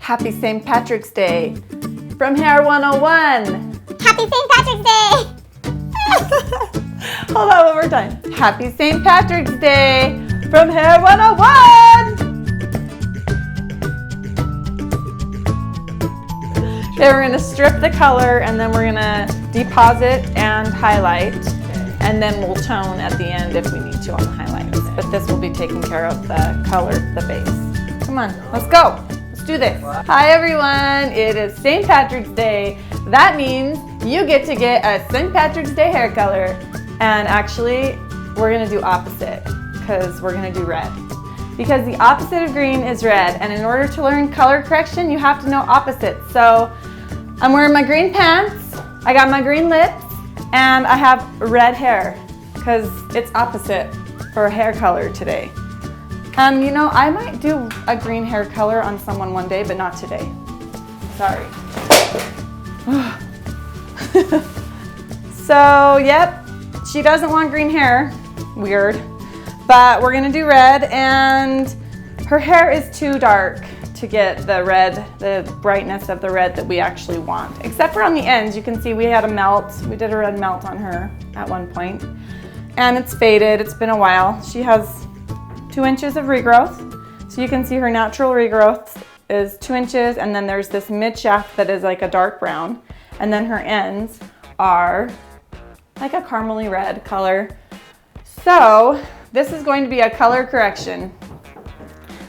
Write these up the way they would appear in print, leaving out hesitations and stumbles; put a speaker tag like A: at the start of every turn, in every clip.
A: Happy St. Patrick's Day from Hair 101.
B: Happy St. Patrick's Day!
A: Hold on, one more time. Happy St. Patrick's Day from Hair 101. Okay, we're gonna strip the color and then we're gonna deposit and highlight, and then we'll tone at the end if we need to on the highlights. But this will be taking care of the color, the base. Come on, let's go. Let's do this. Hi everyone, it is St. Patrick's Day. That means you get to get a St. Patrick's Day hair color. And actually, we're gonna do opposite because we're gonna do red. Because the opposite of green is red, and in order to learn color correction, you have to know opposites. So I'm wearing my green pants, I got my green lips, and I have red hair because it's opposite for hair color today. You know, I might do a green hair color on someone one day, but not today. Sorry. So, yep, she doesn't want green hair. Weird. But we're gonna do red, and her hair is too dark to get the red, the brightness of the red that we actually want. Except for on the ends, you can see we had a melt. We did a red melt on her at one point. And it's faded, it's been a while. She has 2 inches of regrowth. So you can see her natural regrowth is 2 inches, and then there's this mid shaft that is like a dark brown. And then her ends are like a caramely red color. So this is going to be a color correction.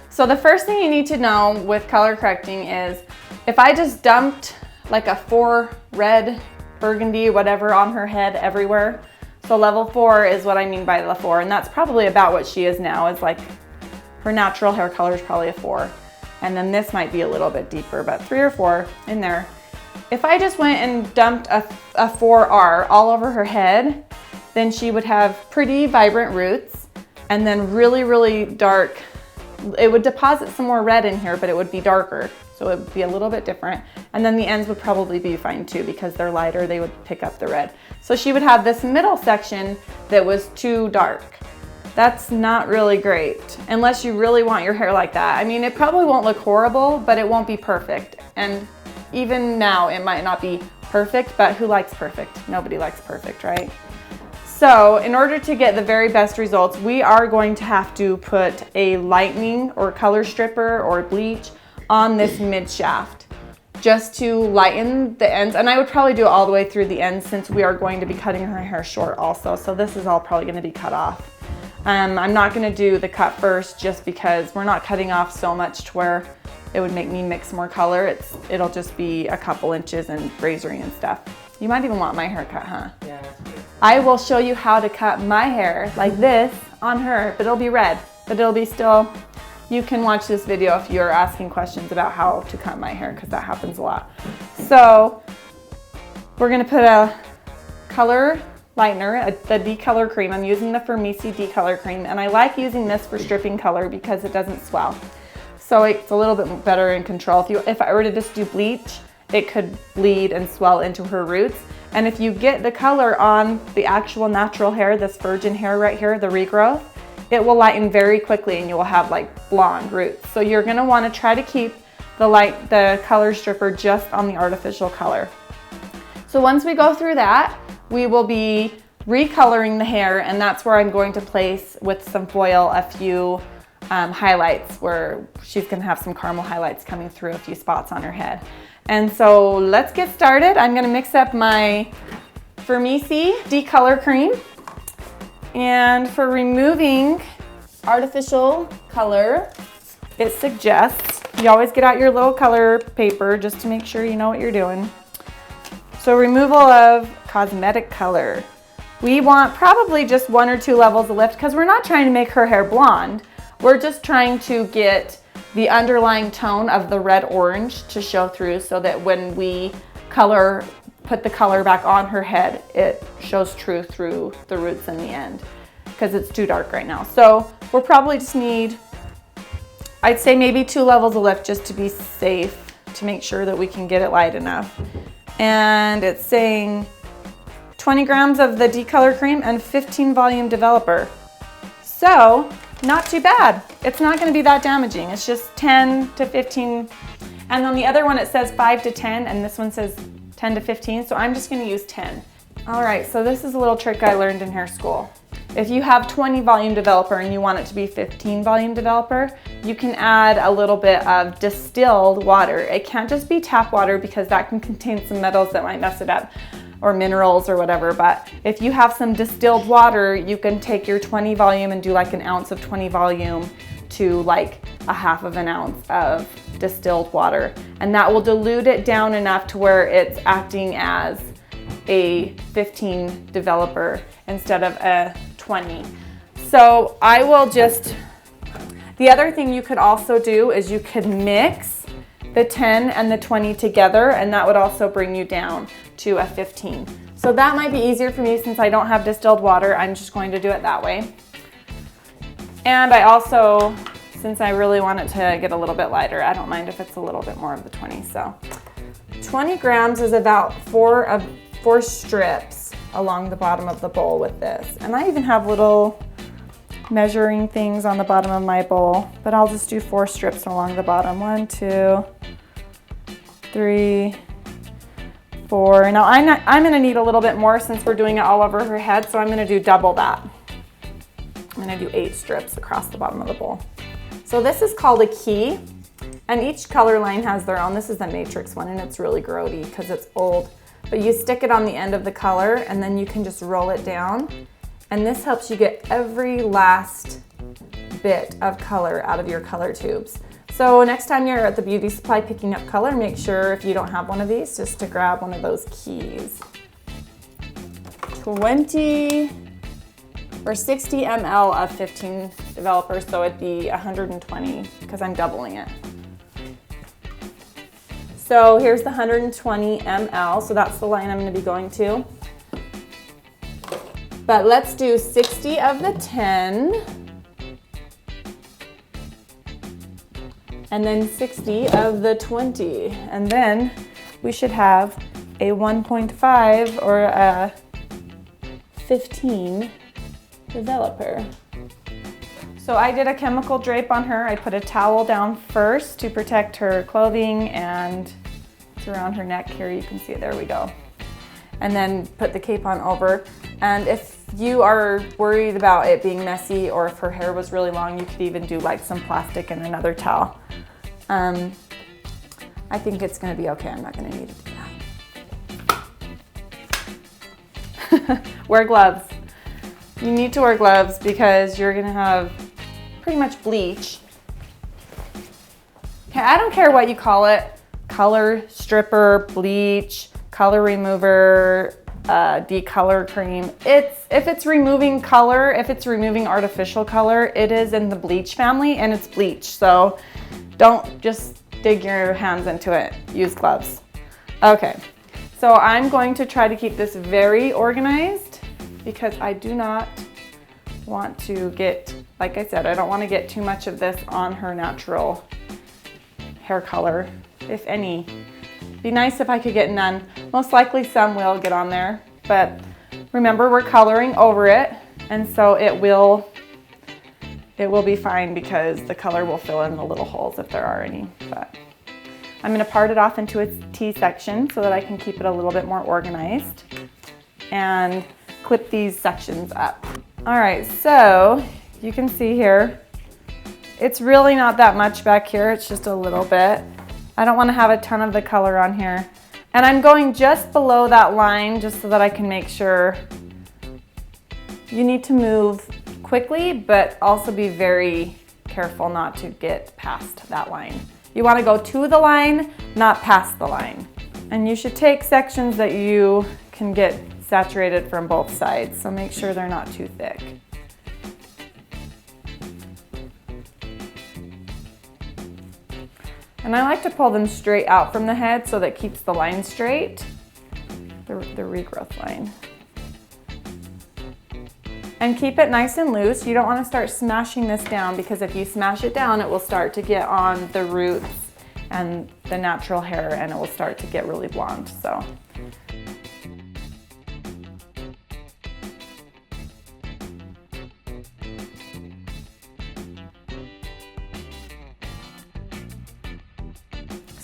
A: So the first thing you need to know with color correcting is if I just dumped like a 4 red, burgundy, whatever on her head everywhere. So level 4 is what I mean by the 4, and that's probably about what she is now. Is like her natural hair color is probably a 4. And then this might be a little bit deeper, but 3 or 4 in there. If I just went and dumped a 4R all over her head, then she would have pretty vibrant roots and then really, really dark. It would deposit some more red in here, but it would be darker. So it would be a little bit different. And then the ends would probably be fine too because they're lighter, they would pick up the red. So she would have this middle section that was too dark. That's not really great unless you really want your hair like that. I mean, it probably won't look horrible, but it won't be perfect. And even now it might not be perfect, but who likes perfect? Nobody likes perfect, right? So in order to get the very best results, we are going to have to put a lightening or color stripper or bleach on this mid shaft just to lighten the ends. And I would probably do it all the way through the ends since we are going to be cutting her hair short also. So this is all probably gonna be cut off. I'm not gonna do the cut first just because we're not cutting off so much to where it would make me mix more color. It'll just be a couple inches and razoring and stuff. You might even want my haircut, huh?
C: Yeah, that's good.
A: I will show you how to cut my hair like this on her, but it'll be red, but it'll be still, you can watch this video if you're asking questions about how to cut my hair because that happens a lot. So we're gonna put a color lightener, the D-Color cream. I'm using the Firmisi D-Color cream, and I like using this for stripping color because it doesn't swell. So it's a little bit better in control. If I were to just do bleach, it could bleed and swell into her roots. And if you get the color on the actual natural hair, this virgin hair right here, the regrowth, it will lighten very quickly and you will have like blonde roots. So you're gonna wanna try to keep the color stripper just on the artificial color. So once we go through that, we will be recoloring the hair, and that's where I'm going to place with some foil a few highlights where she's gonna have some caramel highlights coming through a few spots on her head. And so let's get started. I'm gonna mix up my Firmisi D-Color cream. And for removing artificial color, it suggests you always get out your little color paper just to make sure you know what you're doing. So removal of cosmetic color. We want probably just 1 or 2 levels of lift because we're not trying to make her hair blonde. We're just trying to get the underlying tone of the red orange to show through so that when we put the color back on her head, it shows true through the roots in the end because it's too dark right now. So we'll probably just need, I'd say maybe 2 levels of lift just to be safe, to make sure that we can get it light enough. And it's saying 20 grams of the D-Color cream and 15 volume developer. So not too bad. It's not going to be that damaging. It's just 10 to 15 And on the other one it says 5 to 10 and this one says 10 to 15, so I'm just gonna use 10. All right, so this is a little trick I learned in hair school. If you have 20 volume developer and you want it to be 15 volume developer, you can add a little bit of distilled water. It can't just be tap water because that can contain some metals that might mess it up, or minerals or whatever. But if you have some distilled water, you can take your 20 volume and do like an ounce of 20 volume to like a half of an ounce of distilled water. And that will dilute it down enough to where it's acting as a 15 developer instead of a 20. So I will just, the other thing you could also do is you could mix the 10 and the 20 together, and that would also bring you down to a 15. So that might be easier for me since I don't have distilled water. I'm just going to do it that way. And I also, since I really want it to get a little bit lighter, I don't mind if it's a little bit more of the 20. So 20 grams is about four strips along the bottom of the bowl with this. And I even have little measuring things on the bottom of my bowl, but I'll just do 4 strips along the bottom. 1, 2, 3, 4. Now I'm gonna need a little bit more since we're doing it all over her head, so I'm gonna do double that. I'm gonna do 8 strips across the bottom of the bowl. So this is called a key, and each color line has their own. This is the matrix one, and it's really grody because it's old. But you stick it on the end of the color, and then you can just roll it down. And this helps you get every last bit of color out of your color tubes. So next time you're at the beauty supply picking up color, make sure if you don't have one of these, just to grab one of those keys. 20 or 60 ml of 15 developers, so it'd be 120 because I'm doubling it. So here's the 120 ml, so that's the line I'm going to be going to. But let's do 60 of the 10, and then 60 of the 20, and then we should have a 1.5 or a 15 developer. So I did a chemical drape on her. I put a towel down first to protect her clothing, and it's around her neck here. You can see it, there we go. And then put the cape on over. And if you are worried about it being messy, or if her hair was really long, you could even do like some plastic and another towel. I think it's gonna be okay. I'm not gonna need to do that. Wear gloves. You need to wear gloves because you're gonna have pretty much bleach. Okay, I don't care what you call it. Color stripper, bleach, color remover, decolor cream. If it's removing color, if it's removing artificial color, it is in the bleach family, and it's bleach. So don't just dig your hands into it. Use gloves. Okay, so I'm going to try to keep this very organized because I do not want to get, like I said, I don't want to get too much of this on her natural hair color, if any. Be nice if I could get none. Most likely some will get on there, but remember we're coloring over it, and so it will be fine because the color will fill in the little holes if there are any. But I'm going to part it off into its T section so that I can keep it a little bit more organized, and clip these sections up. All right, so you can see here, it's really not that much back here. It's just a little bit. I don't want to have a ton of the color on here. And I'm going just below that line just so that I can make sure. You need to move quickly, but also be very careful not to get past that line. You want to go to the line, not past the line. And you should take sections that you can get saturated from both sides, so make sure they're not too thick. And I like to pull them straight out from the head so that keeps the line straight, the regrowth line. And keep it nice and loose. You don't want to start smashing this down, because if you smash it down, it will start to get on the roots and the natural hair, and it will start to get really blonde. So.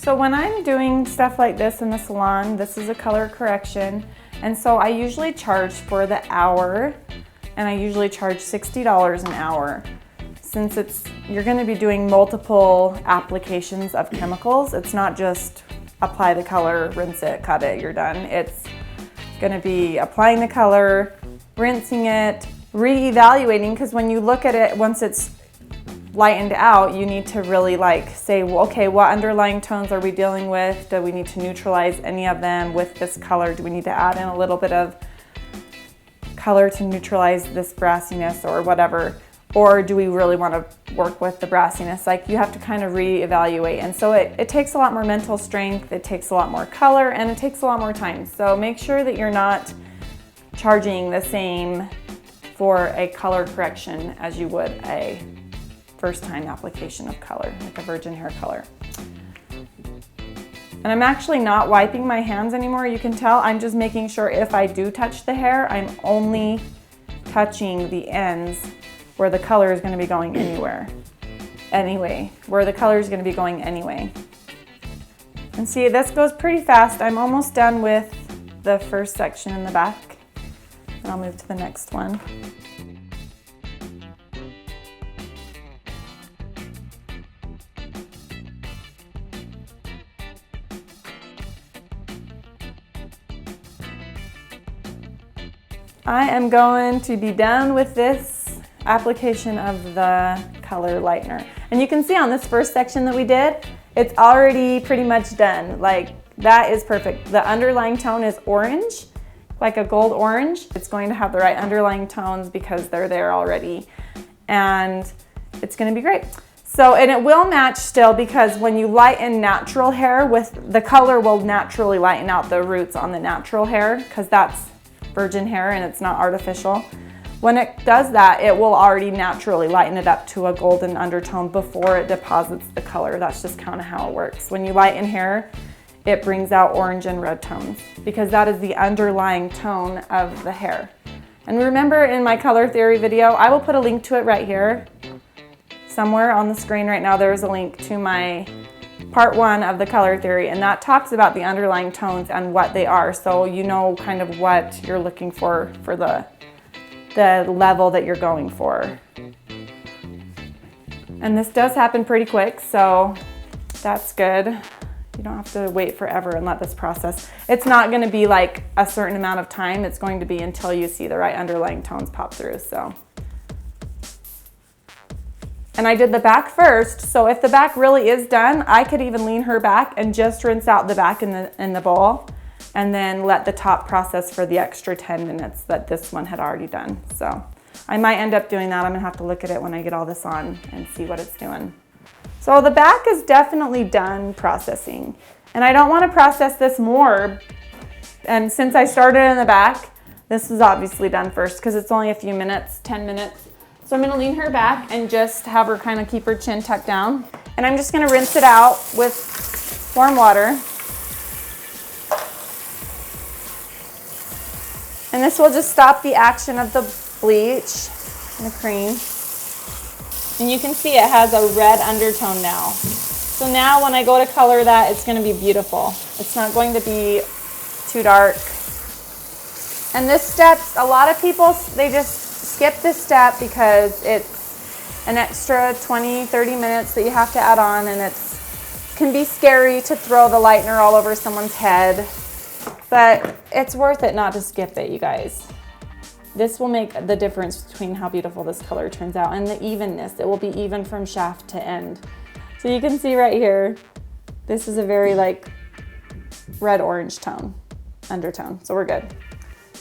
A: So when I'm doing stuff like this in the salon, this is a color correction. And so I usually charge for the hour, and I usually charge $60 an hour. Since you're gonna be doing multiple applications of chemicals, it's not just apply the color, rinse it, cut it, you're done. It's gonna be applying the color, rinsing it, re-evaluating, because when you look at it, once it's lightened out, you need to really like say, well, okay, what underlying tones are we dealing with? Do we need to neutralize any of them with this color? Do we need to add in a little bit of color to neutralize this brassiness or whatever? Or do we really want to work with the brassiness? Like, you have to kind of re-evaluate. And so it takes a lot more mental strength, it takes a lot more color, and it takes a lot more time. So make sure that you're not charging the same for a color correction as you would a first time application of color, like a virgin hair color. And I'm actually not wiping my hands anymore. You can tell I'm just making sure if I do touch the hair, I'm only touching the ends where the color is going to be going where the color is going to be going anyway. And see, this goes pretty fast. I'm almost done with the first section in the back, and I'll move to the next one. I am going to be done with this application of the color lightener. And you can see on this first section that we did, it's already pretty much done. Like, that is perfect. The underlying tone is orange, like a gold orange. It's going to have the right underlying tones because they're there already. And it's gonna be great. So, and it will match still, because when you lighten natural hair with, the color will naturally lighten out the roots on the natural hair, because that's virgin hair and it's not artificial. When it does that, it will already naturally lighten it up to a golden undertone before it deposits the color. That's just kind of how it works. When you lighten hair, it brings out orange and red tones, because that is the underlying tone of the hair. And remember, in my color theory video, I will put a link to it right here. Somewhere on the screen right now, there's a link to my part 1 of the color theory, and that talks about the underlying tones and what they are, so you know kind of what you're looking for the level that you're going for. And this does happen pretty quick, so that's good. You don't have to wait forever and let this process. It's not going to be like a certain amount of time. It's going to be until you see the right underlying tones pop through. So. And I did the back first, so if the back really is done, I could even lean her back and just rinse out the back in the bowl, and then let the top process for the extra 10 minutes that this one had already done. So I might end up doing that. I'm gonna have to look at it when I get all this on and see what it's doing. So the back is definitely done processing, and I don't want to process this more. And since I started in the back, this is obviously done first because it's only a few minutes, 10 minutes. So I'm gonna lean her back and just have her kind of keep her chin tucked down. And I'm just gonna rinse it out with warm water. And this will just stop the action of the bleach and the cream. And you can see it has a red undertone now. So now when I go to color that, it's gonna be beautiful. It's not going to be too dark. And this step, a lot of people, they just skip this step because it's an extra 20, 30 minutes that you have to add on, and it can be scary to throw the lightener all over someone's head, but it's worth it not to skip it, you guys. This will make the difference between how beautiful this color turns out and the evenness. It will be even from shaft to end. So you can see right here, this is a very like red-orange tone, undertone, so we're good.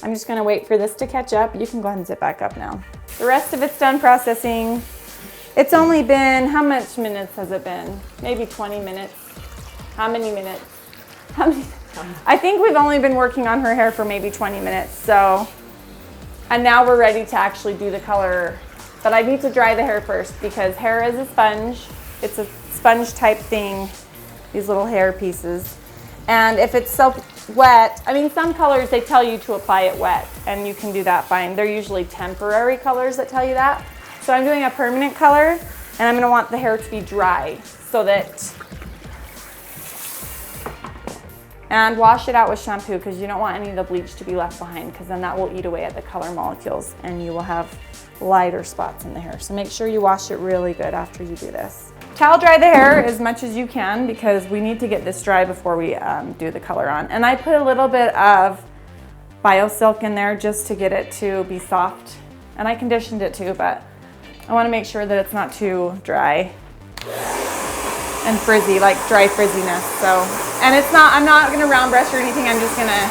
A: I'm just gonna wait for this to catch up. You can go ahead and zip back up now. The rest of it's done processing. It's only been, how much minutes has it been? Maybe 20 minutes. How many minutes? How many? I think we've only been working on her hair for maybe 20 minutes, so. And now we're ready to actually do the color. But I need to dry the hair first because hair is a sponge. It's a sponge type thing, these little hair pieces. And if it's so wet, I mean, some colors, they tell you to apply it wet, and you can do that fine. They're usually temporary colors that tell you that. So I'm doing a permanent color, and I'm gonna want the hair to be dry so that And wash it out with shampoo because you don't want any of the bleach to be left behind, because then that will eat away at the color molecules and you will have lighter spots in the hair. So make sure you wash it really good after you do this. Towel dry the hair as much as you can because we need to get this dry before we do the color on. And I put a little bit of BioSilk in there just to get it to be soft. And I conditioned it too, but I want to make sure that it's not too dry and frizzy, like dry frizziness. So, and it's not, I'm not gonna round brush or anything. I'm just gonna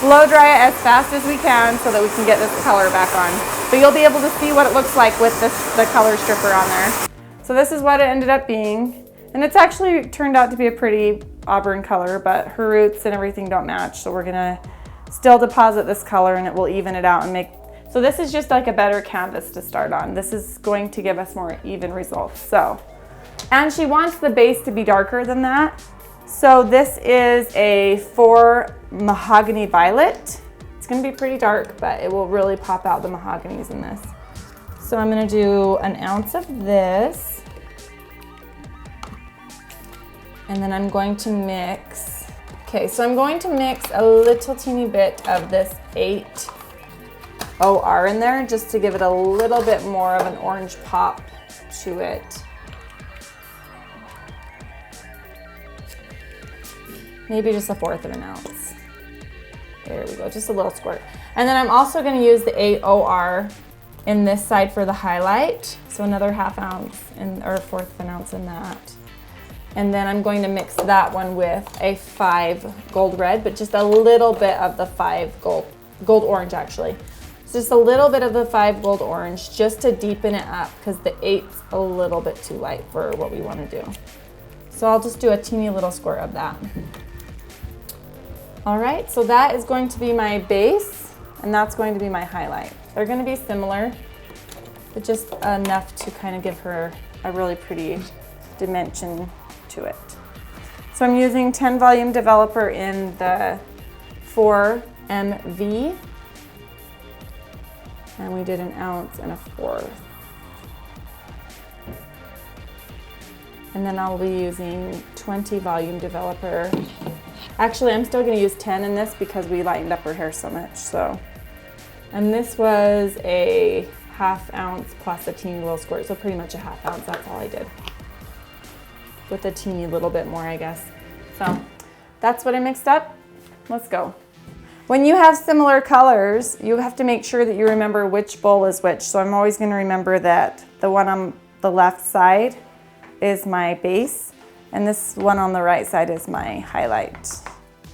A: blow dry it as fast as we can so that we can get this color back on. But you'll be able to see what it looks like with the color stripper on there. So this is what it ended up being. And it's actually turned out to be a pretty auburn color, but her roots and everything don't match. So we're gonna still deposit this color and it will even it out and make, so this is just like a better canvas to start on. This is going to give us more even results. So, and she wants the base to be darker than that. So this is a 4 Mahogany Violet. It's gonna be pretty dark, but it will really pop out the mahoganies in this. So I'm gonna do an ounce of this. And then I'm going to mix, okay, so I'm going to mix a little teeny bit of this 8 OR in there just to give it a little bit more of an orange pop to it. Maybe just 1/4 of an ounce. There we go, just a little squirt. And then I'm also gonna use the 8 OR in this side for the highlight. So another 1/2 ounce or 1/4 of an ounce in that. And then I'm going to mix that one with a 5 gold red, but just a little bit of the 5 gold orange actually. So just a little bit of the 5 gold orange just to deepen it up because the 8's a little bit too light for what we want to do. So I'll just do a teeny little squirt of that. All right, so that is going to be my base and that's going to be my highlight. They're going to be similar, but just enough to kind of give her a really pretty dimension to it. So I'm using 10 volume developer in the 4 MV, and we did an ounce and a 1/4. And then I'll be using 20 volume developer. Actually, I'm still gonna use 10 in this because we lightened up her hair so much, so. And this was a 1/2 ounce plus a teeny little squirt, so pretty much a 1/2 ounce, that's all I did. With a teeny little bit more, I guess. So that's what I mixed up. Let's go. When you have similar colors, you have to make sure that you remember which bowl is which. So I'm always gonna remember that the one on the left side is my base, and this one on the right side is my highlight.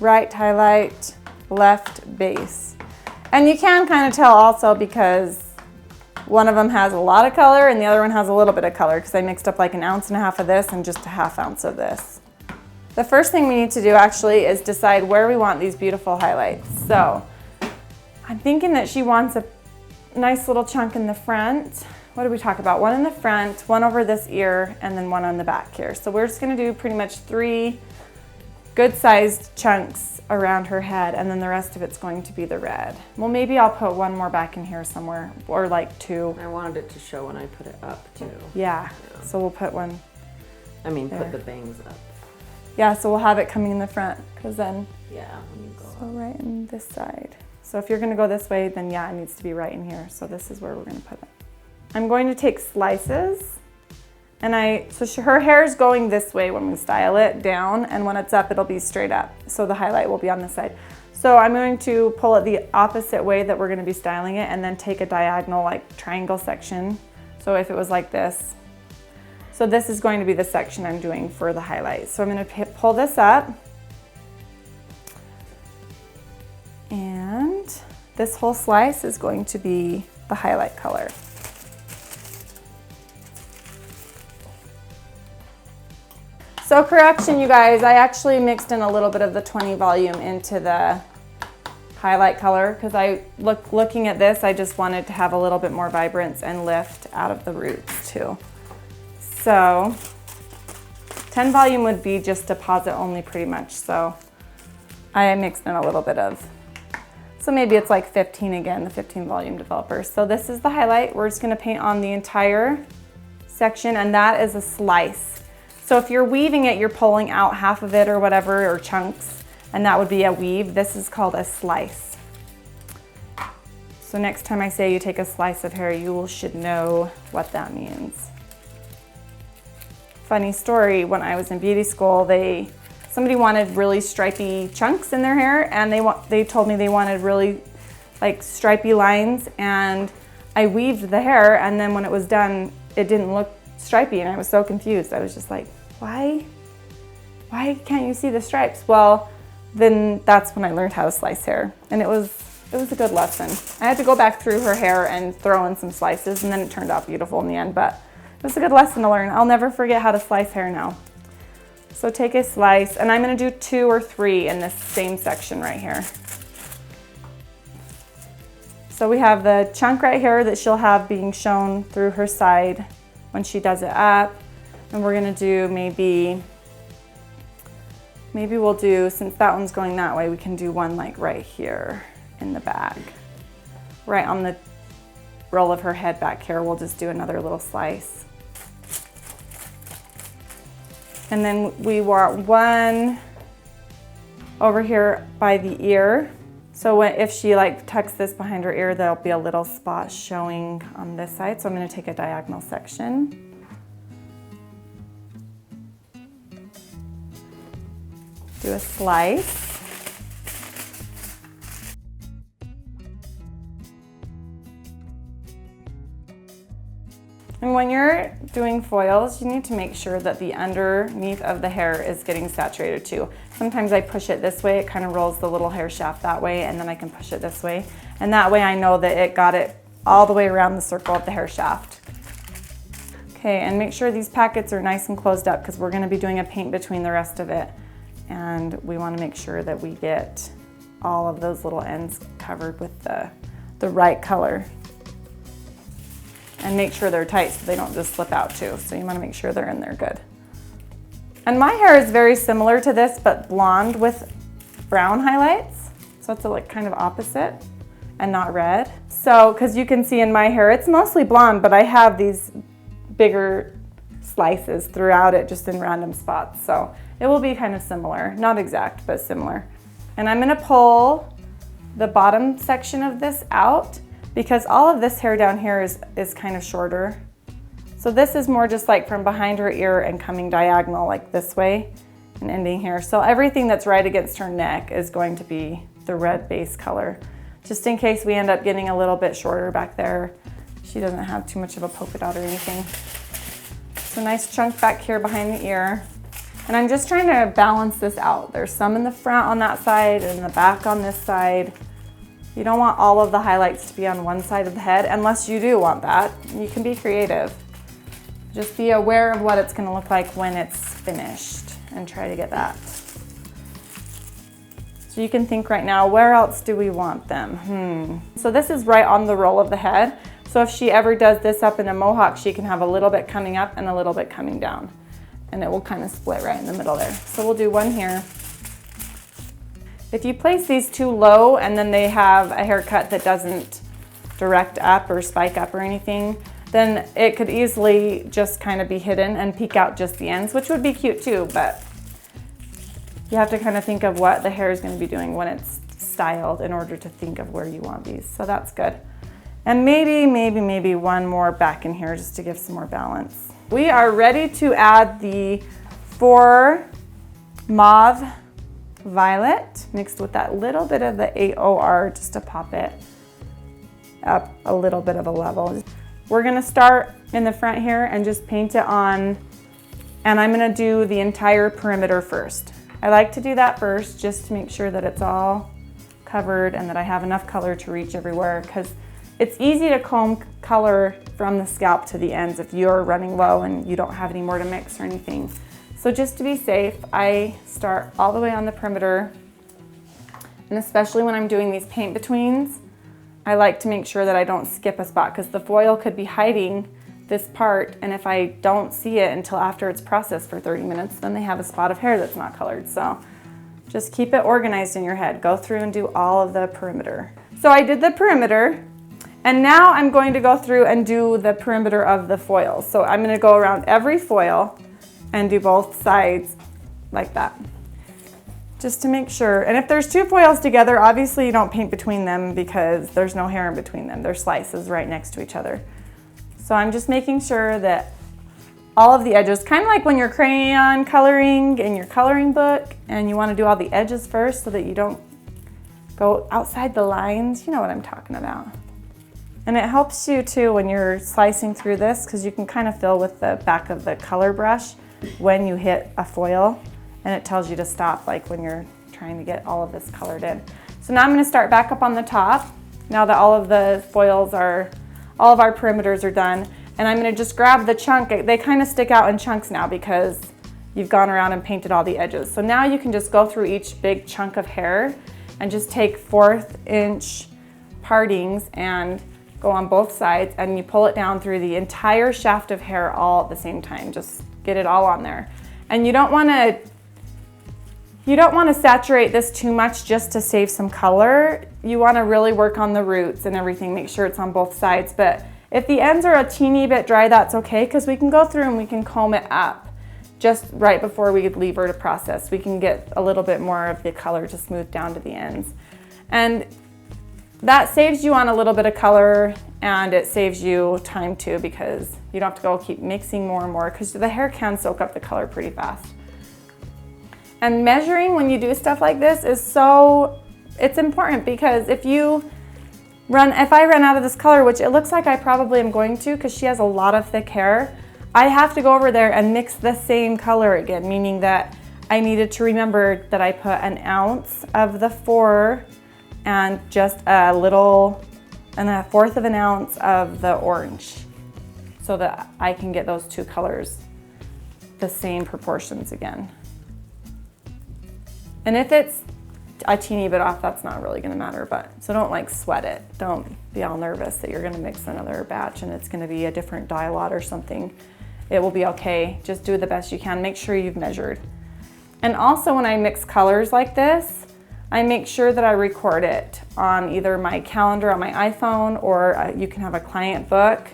A: Right highlight, left base. And you can kind of tell also because one of them has a lot of color and the other one has a little bit of color because I mixed up like an ounce and a half of this and just a 1/2 ounce of this. The first thing we need to do actually is decide where we want these beautiful highlights. So I'm thinking that she wants a nice little chunk in the front. What did we talk about? One in the front, one over this ear, and then one on the back here. So we're just gonna do pretty much 3 good sized chunks around her head, and then the rest of it's going to be the red. Well, maybe I'll put one more back in here somewhere, or like 2.
C: I wanted it to show when I put it up too.
A: Yeah, so we'll put one.
C: I mean,
A: there.
C: put the bangs up.
A: Yeah, so we'll have it coming in the front, because then,
C: Yeah, when you go
A: so
C: up.
A: right in this side. So if you're gonna go this way, then yeah, it needs to be right in here. So this is where we're gonna put it. I'm going to take slices, and her hair is going this way when we style it down, and when it's up, it'll be straight up. So the highlight will be on this side. So I'm going to pull it the opposite way that we're gonna be styling it, and then take a diagonal like triangle section. So if it was like this. So this is going to be the section I'm doing for the highlight. So I'm gonna pull this up, and this whole slice is going to be the highlight color. So correction, you guys, I actually mixed in a little bit of the 20 volume into the highlight color because looking at this, I just wanted to have a little bit more vibrance and lift out of the roots too. So 10 volume would be just deposit only pretty much. So I mixed in a little bit of, so maybe it's like 15 again, the 15 volume developer. So this is the highlight. We're just gonna paint on the entire section, and that is a slice. So if you're weaving it, you're pulling out half of it or whatever, or chunks, and that would be a weave. This is called a slice. So next time I say you take a slice of hair, you should know what that means. Funny story, when I was in beauty school, somebody wanted really stripy chunks in their hair, and they told me they wanted really like stripy lines, and I weaved the hair, and then when it was done, it didn't look stripy, and I was so confused. I was just like, why can't you see the stripes? Well, then that's when I learned how to slice hair, and it was a good lesson. I had to go back through her hair and throw in some slices, and then it turned out beautiful in the end, but it was a good lesson to learn. I'll never forget how to slice hair now. So take a slice, and I'm gonna do 2 or 3 in this same section right here. So we have the chunk right here that she'll have being shown through her side when she does it up. And we're gonna do maybe we'll do, since that one's going that way, we can do one like right here in the bag. Right on the roll of her head back here, we'll just do another little slice. And then we want one over here by the ear. So if she like tucks this behind her ear, there'll be a little spot showing on this side. So I'm gonna take a diagonal section. Do a slice. And when you're doing foils, you need to make sure that the underneath of the hair is getting saturated too. Sometimes I push it this way, it kind of rolls the little hair shaft that way, and then I can push it this way. And that way I know that it got it all the way around the circle of the hair shaft. Okay, and make sure these packets are nice and closed up, because we're gonna be doing a paint between the rest of it. And we wanna make sure that we get all of those little ends covered with the right color. And make sure they're tight so they don't just slip out too. So you wanna make sure they're in there good. And my hair is very similar to this, but blonde with brown highlights. So it's like kind of opposite and not red. So, cause you can see in my hair, it's mostly blonde, but I have these bigger slices throughout it, just in random spots. So it will be kind of similar, not exact, but similar. And I'm gonna pull the bottom section of this out, because all of this hair down here is kind of shorter. So this is more just like from behind her ear and coming diagonal like this way and ending here. So everything that's right against her neck is going to be the red base color. Just in case we end up getting a little bit shorter back there, she doesn't have too much of a polka dot or anything. So nice chunk back here behind the ear. And I'm just trying to balance this out. There's some in the front on that side and in the back on this side. You don't want all of the highlights to be on one side of the head, unless you do want that. You can be creative. Just be aware of what it's gonna look like when it's finished and try to get that. So you can think right now, where else do we want them? So this is right on the roll of the head. So if she ever does this up in a mohawk, she can have a little bit coming up and a little bit coming down. And it will kind of split right in the middle there. So we'll do one here. If you place these too low and then they have a haircut that doesn't direct up or spike up or anything, then it could easily just kind of be hidden and peek out just the ends, which would be cute too, but you have to kind of think of what the hair is going to be doing when it's styled in order to think of where you want these. So that's good. And maybe one more back in here just to give some more balance. We are ready to add the 4 mauve violet mixed with that little bit of the AOR just to pop it up a little bit of a level. We're gonna start in the front here and just paint it on, and I'm gonna do the entire perimeter first. I like to do that first just to make sure that it's all covered and that I have enough color to reach everywhere, because it's easy to comb color from the scalp to the ends if you're running low and you don't have any more to mix or anything. So just to be safe, I start all the way on the perimeter, and especially when I'm doing these paint betweens, I like to make sure that I don't skip a spot, because the foil could be hiding this part, and if I don't see it until after it's processed for 30 minutes, then they have a spot of hair that's not colored. So just keep it organized in your head. Go through and do all of the perimeter. So I did the perimeter, and now I'm going to go through and do the perimeter of the foil. So I'm gonna go around every foil and do both sides like that. just to make sure. And if there's two foils together, obviously you don't paint between them because there's no hair in between them. They're slices right next to each other. So I'm just making sure that all of the edges, kind of like when you're crayon coloring in your coloring book and you want to do all the edges first so that you don't go outside the lines. You know what I'm talking about. And it helps you too when you're slicing through this because you can kind of feel with the back of the color brush when you hit a foil, and it tells you to stop, like when you're trying to get all of this colored in. So now I'm going to start back up on the top now that all of the foils are, all of our perimeters are done. And I'm going to just grab the chunk. They kind of stick out in chunks now because you've gone around and painted all the edges. So now you can just go through each big chunk of hair and just take 1/4 inch partings and go on both sides, and you pull it down through the entire shaft of hair all at the same time. Just get it all on there. And you don't want to saturate this too much just to save some color. You want to really work on the roots and everything, make sure it's on both sides. But if the ends are a teeny bit dry, that's okay, because we can go through and we can comb it up just right before we leave her to process. We can get a little bit more of the color to smooth down to the ends. And that saves you on a little bit of color, and it saves you time too, because you don't have to go keep mixing more and more, because the hair can soak up the color pretty fast. And measuring when you do stuff like this is it's important, because if I run out of this color, which it looks like I probably am going to because she has a lot of thick hair, I have to go over there and mix the same color again, meaning that I needed to remember that I put 1 ounce of the 4 and just a 1/4 of an ounce of the orange, so that I can get those two colors the same proportions again. And if it's a teeny bit off, that's not really gonna matter, so don't like sweat it. Don't be all nervous that you're gonna mix another batch and it's gonna be a different dye lot or something. It will be okay. Just do the best you can. Make sure you've measured. And also when I mix colors like this, I make sure that I record it on either my calendar on my iPhone, or you can have a client book,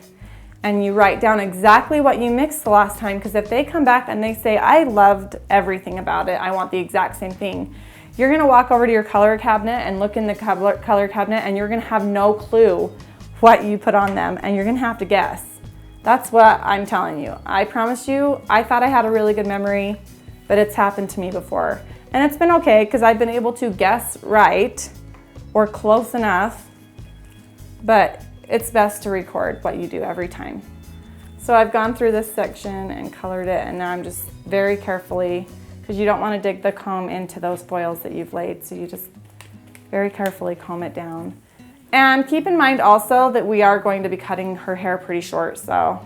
A: and you write down exactly what you mixed the last time, because if they come back and they say, I loved everything about it, I want the exact same thing, you're gonna walk over to your color cabinet and look in the color cabinet, and you're gonna have no clue what you put on them, and you're gonna have to guess. That's what I'm telling you. I promise you, I thought I had a really good memory, but it's happened to me before. And it's been okay, because I've been able to guess right or close enough, but it's best to record what you do every time. So I've gone through this section and colored it, and now I'm just very carefully, because you don't want to dig the comb into those foils that you've laid, so you just very carefully comb it down. And keep in mind also that we are going to be cutting her hair pretty short, so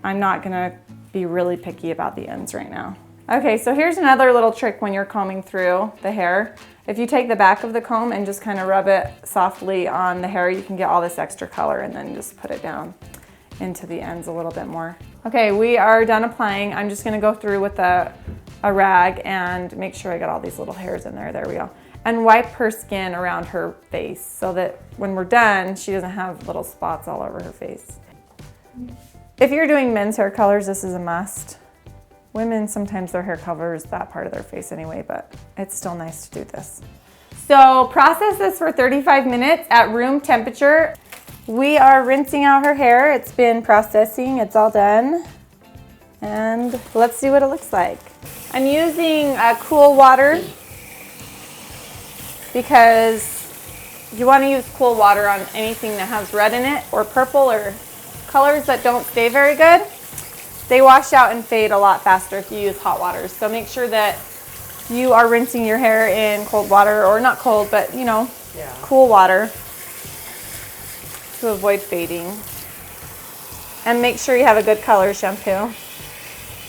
A: I'm not gonna be really picky about the ends right now. Okay, so here's another little trick when you're combing through the hair. If you take the back of the comb and just kind of rub it softly on the hair, you can get all this extra color, and then just put it down into the ends a little bit more. Okay, we are done applying. I'm just gonna go through with a rag and make sure I got all these little hairs in there. There we go. And wipe her skin around her face so that when we're done, she doesn't have little spots all over her face. If you're doing men's hair colors, this is a must. Women, sometimes their hair covers that part of their face anyway, but it's still nice to do this. So process this for 35 minutes at room temperature. We are rinsing out her hair. It's been processing, it's all done. And let's see what it looks like. I'm using cool water because you want to use cool water on anything that has red in it or purple or colors that don't stay very good. They wash out and fade a lot faster if you use hot water. So make sure that you are rinsing your hair in cold water, or not cold, but cool water to avoid fading. And make sure you have a good color shampoo.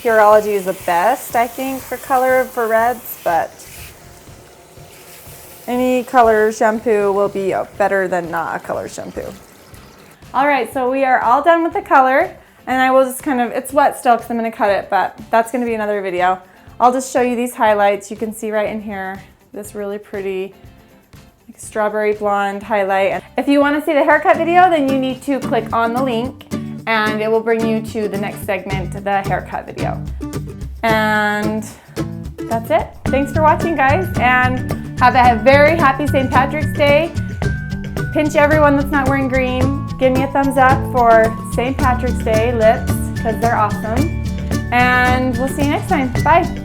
A: Pureology is the best, I think, for color for reds, but any color shampoo will be better than not a color shampoo. All right, so we are all done with the color. And I will just it's wet still because I'm going to cut it, but that's going to be another video. I'll just show you these highlights. You can see right in here, this really pretty strawberry blonde highlight. And if you want to see the haircut video, then you need to click on the link and it will bring you to the next segment, the haircut video. And that's it. thanks for watching, guys, and have a very happy St. Patrick's Day. Pinch everyone that's not wearing green. Give me a thumbs up for St. Patrick's Day lips because they're awesome. And we'll see you next time. Bye.